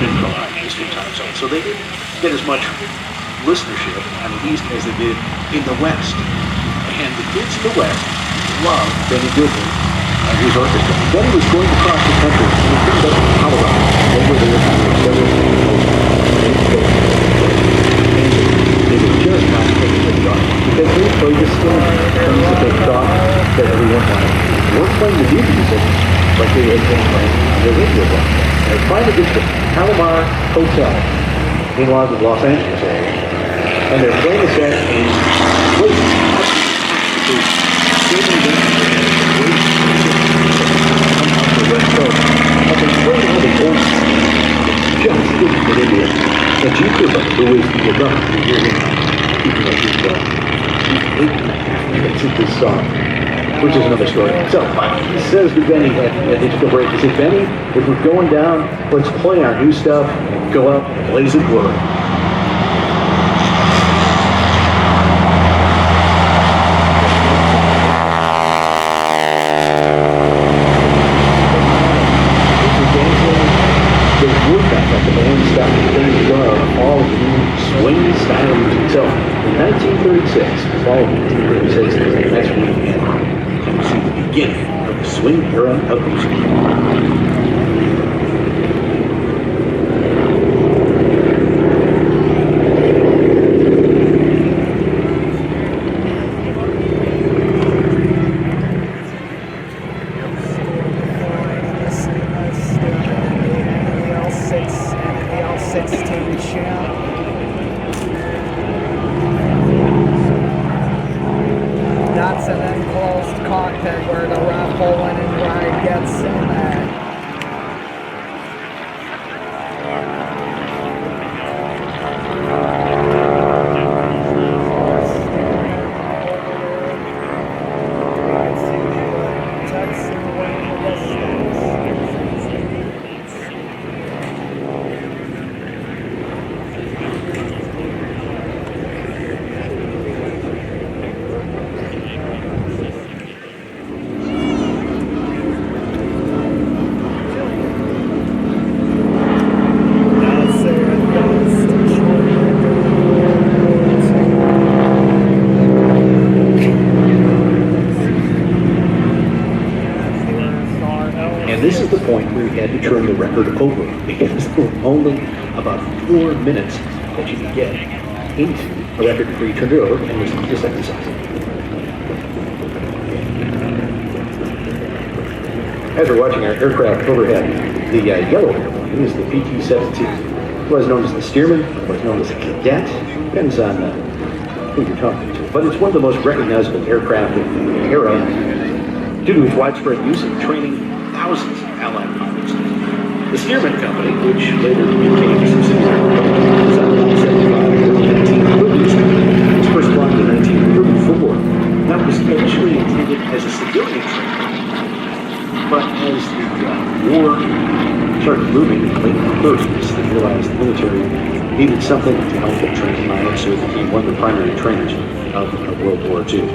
Central Eastern time zone. So they didn't get as much listenership on the East as they did in the West. And the kids in the West loved Benny Goodman and his orchestra. Benny was going across the country and he picked up Colorado. They were there for several years. They were just not taking it on because they played the same things that they thought that everyone wanted. They weren't playing the new music like they had been playing on their radio broadcast. They're trying to get to the Palomar Hotel in Los Angeles area. And they're playing a set in wait, West Coast. But they played all the old just didn't get into it. And G. Cooper, who is the drummer, who hear him keeping up his it's in this song, which is another story. So, he says to Benny at the intro break, he said, Benny, if we're going down, let's play our new stuff and go out and blaze it glory. The Boeing Stearman, all of the new swing style music. So, in 1936, fall of 1936, that's when we can see the beginning of the swing era of music. That's an enclosed cockpit where the raffle winning ride gets in there. This is the point where you had to turn the record over because there were only about 4 minutes that you could get into a record before you turned it over and listen to the second song. As we're watching our aircraft overhead, the yellow airplane is the PT-17. It was known as the Stearman, it was known as the Cadet, depends on who you're talking to. But it's one of the most recognizable aircraft of the era due to its widespread use in training thousands of Allied pilots. The Stearman Company, which later became a subsidiary of Boeing, was out in 1975 its first flight in 1934. That was initially intended as a civilian training, but as the war started moving in the late 30s, they realized the military needed something to help them train pilots, so it became one of the primary trainers of World War II.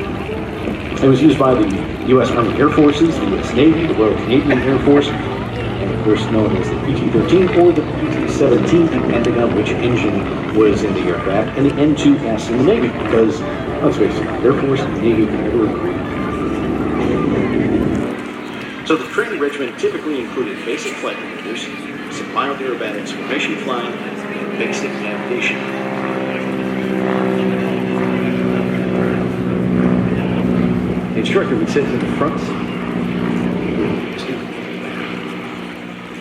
It was used by the U.S. Army Air Forces, the U.S. Navy, the Royal Canadian Air Force, and of course known as the PT-13 or the PT-17, depending on which engine was in the aircraft, and the N2S in the Navy, because, let's face it, the Air Force and the Navy can never agree. So the training regimen typically included basic flight maneuvers, some mild aerobatics, formation flying, and basic navigation. The instructor would sit in the front seat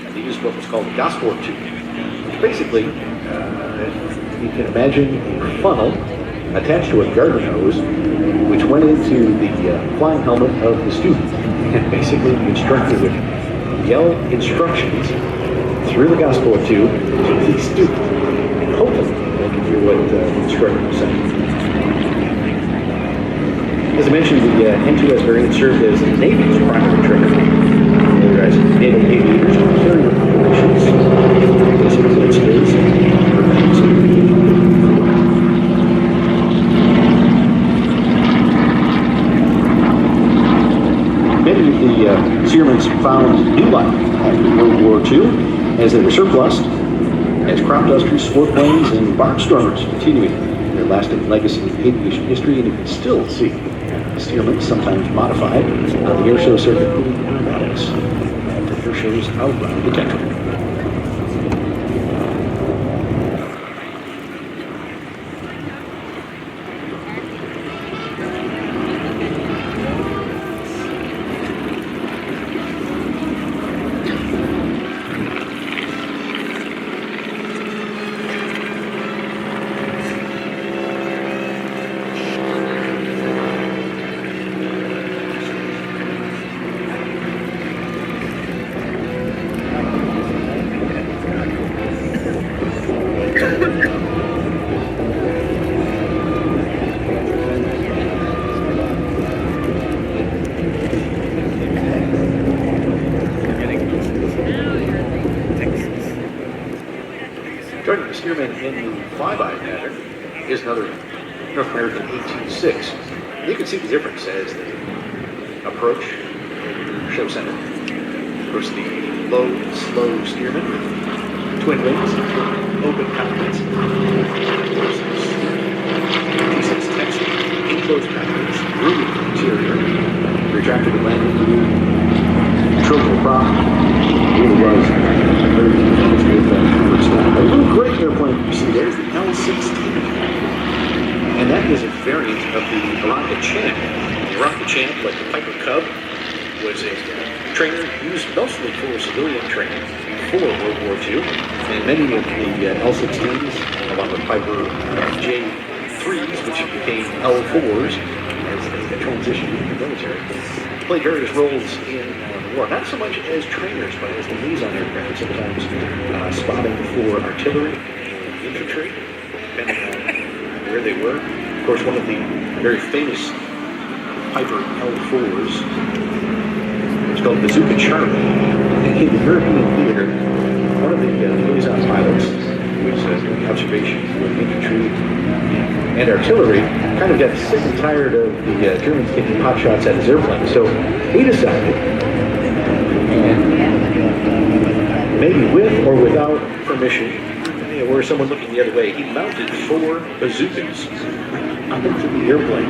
and they used what was called the gospel tube, which basically, you can imagine a funnel attached to a garden hose, which went into the flying helmet of the student. And basically, the instructor would yell instructions through the gospel tube to the student, and hopefully they could hear what the instructor was saying. As I mentioned, the N2S variant served as the Navy's primary training, whereas naval aviators and carrier operations, this includes skills Many of the Stearmans found new life after World War II as they were surplus. as crop dusters, sport planes, and barnstormers continuing their lasting legacy in aviation history, and you can still see the Stearman, sometimes modified, on the airshow circuit, moving aerobatics at airshows out around the country. Joining the Stearman in the flyby pattern is another North American 18-6. You can see the difference as they approach the show center. Of course, the low, slow Stearman with twin wings, open cockpits. SNJ Texan, enclosed cockpits, roomy interior, retractable landing gear, controllable prop. Really was very good comfort style. A little great airplane you see there is the L-16. And that is a variant of the Baraka Champ. The Baraka Champ, like the Piper Cub, was a trainer used mostly for civilian training before World War II. And many of the L-16s, along with Piper J3s, which became L4s as they transitioned into the military, played various roles in the war. Not so much as trainers, but as the liaison aircraft, sometimes spotting for artillery and infantry, depending on where they were. Of course, one of the very famous Piper L4s was called Bazooka Charlie. In the European theater, one of the liaison pilots was doing observations with infantry and artillery, kind of got sick and tired of the Germans taking pot shots at his airplane. So he decided, and maybe with or without permission, or someone looking the other way, he mounted 4 bazookas onto the airplane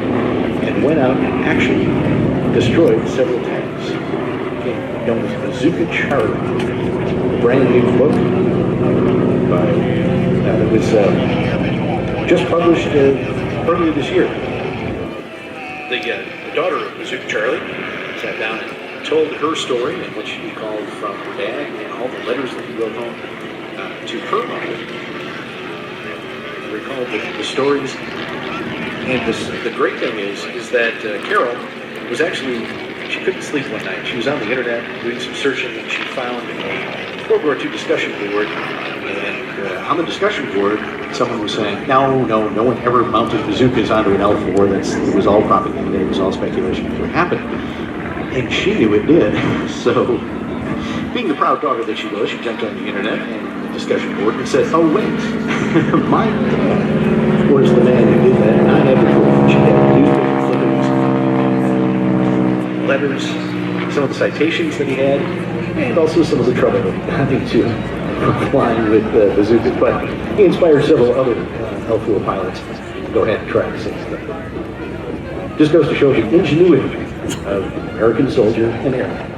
and went out and actually destroyed several tanks. Became known as Bazooka Charlie. A brand new book by that was just published earlier this year. The daughter of Bazooka Charlie sat down and told her story and what she recalled from her dad and all the letters that he wrote home to her mother. Recalled the stories. And the great thing is that Carol was actually, she couldn't sleep one night. She was on the internet doing some searching and she found a World War II discussion board. And on the discussion board, someone was saying, no one ever mounted bazookas onto an L4. It was all propaganda. It was all speculation of what happened. And she knew it did. So, being the proud daughter that she was, she jumped on the internet and the discussion board and said, oh wait, my dad was the man who did that. And I had the proof. She had newspaper clippings, letters, some of the citations that he had, and also some of the trouble that he got into flying with bazookas. But he inspired several other L4 pilots to go ahead and try the same stuff. Just goes to show the ingenuity of American soldier and airman.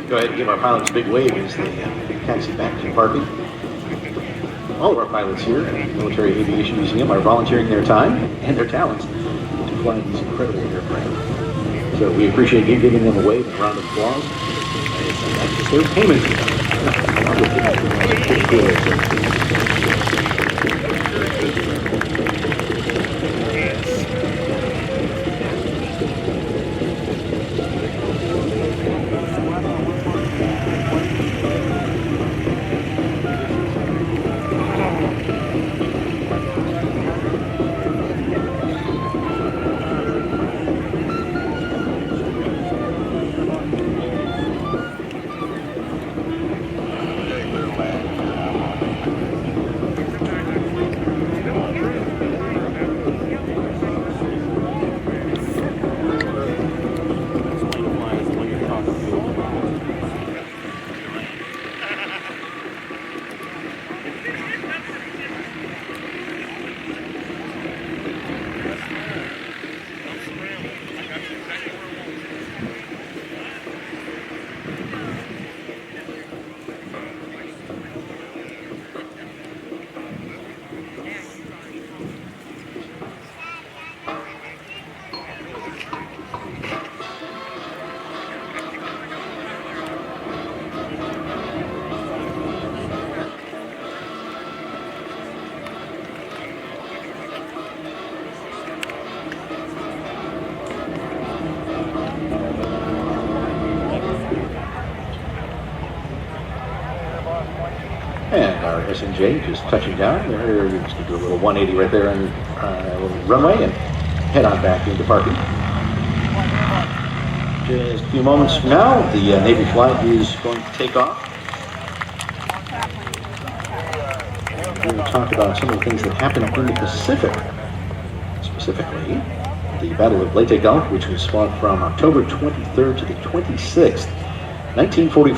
Go ahead and give our pilots a big wave as they taxi back to parking. All of our pilots here at the Military Aviation Museum are volunteering their time and their talents to fly these incredible aircraft. So we appreciate you giving them a wave and a round of applause. That's their payment. And our SNJ just touching down there. You're just going to do a little 180 right there on a little runway and head on back into parking. Just a few moments from now, the Navy flight is going to take off. We're going to talk about some of the things that happened in the Pacific. Specifically, the Battle of Leyte Gulf, which was fought from October 23rd to the 26th, 1945.